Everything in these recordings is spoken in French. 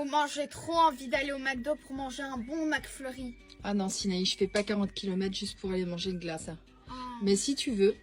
moment, j'ai trop envie d'aller au McDo pour manger un bon McFlurry. Ah non, Sinaï, je fais pas 40 km juste pour aller manger une glace. Hein. Oh. Mais si tu veux,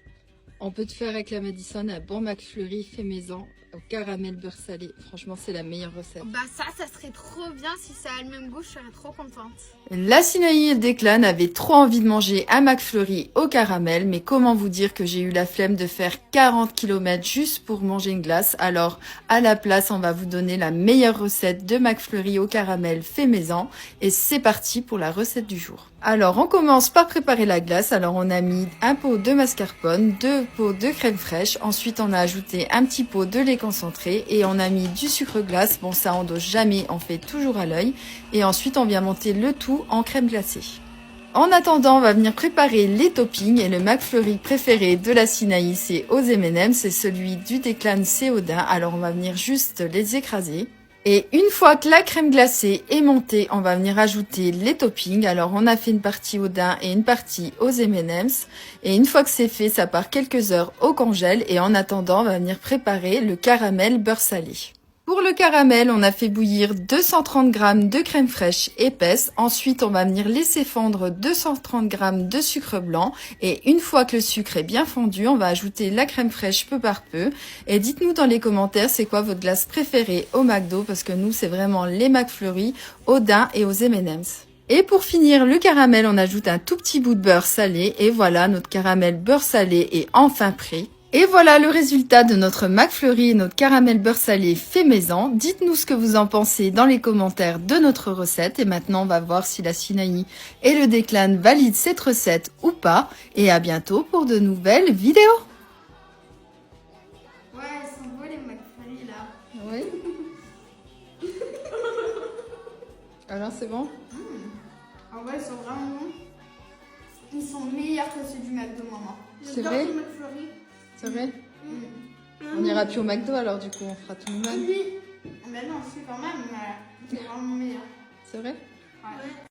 on peut te faire avec la Madison un bon McFlurry fait maison au caramel beurre salé. Franchement, c'est la meilleure recette. Bah ça serait trop bien si ça a le même goût, je serais trop contente. La Sinaï et le Declan avaient trop envie de manger un McFlurry au caramel, mais comment vous dire que j'ai eu la flemme de faire 40 km juste pour manger une glace. Alors, à la place, on va vous donner la meilleure recette de McFlurry au caramel fait maison. Et c'est parti pour la recette du jour. Alors, on commence par préparer la glace. Alors, on a mis un pot de mascarpone, 2 pots de crème fraîche. Ensuite, on a ajouté un petit pot de lait concentré et on a mis du sucre glace. Bon, ça, on dose jamais, on fait toujours à l'œil. Et ensuite, on vient monter le tout en crème glacée. En attendant, on va venir préparer les toppings et le McFlurry préféré de la Sinaï, c'est aux M&M's, c'est celui du Declan, c'est au daim. Alors, on va venir juste les écraser. Et une fois que la crème glacée est montée, on va venir ajouter les toppings. Alors, on a fait une partie au daim et une partie aux M&M's. Et une fois que c'est fait, ça part quelques heures au congèle. Et en attendant, on va venir préparer le caramel beurre salé. Pour le caramel, on a fait bouillir 230 g de crème fraîche épaisse. Ensuite, on va venir laisser fondre 230 g de sucre blanc. Et une fois que le sucre est bien fondu, on va ajouter la crème fraîche peu par peu. Et dites-nous dans les commentaires, c'est quoi votre glace préférée au McDo, parce que nous, c'est vraiment les McFlurry, au daim et aux M&M's. Et pour finir le caramel, on ajoute un tout petit bout de beurre salé. Et voilà, notre caramel beurre salé est enfin prêt. Et voilà le résultat de notre McFlurry et notre caramel beurre salé fait maison. Dites-nous ce que vous en pensez dans les commentaires de notre recette. Et maintenant, on va voir si la Sinaï et le Declan valident cette recette ou pas. Et à bientôt pour de nouvelles vidéos. Ouais, ils sont beaux les McFlurry là. Oui. Alors, c'est bon? En vrai, ils sont vraiment bons. Ils sont meilleurs que ceux du McDo, maman. C'est vrai? C'est vrai? On ira plus au McDo alors, du coup, on fera tout nous-mêmes. Oui. Mais non, c'est quand même, c'est vraiment meilleur. C'est vrai? Ouais.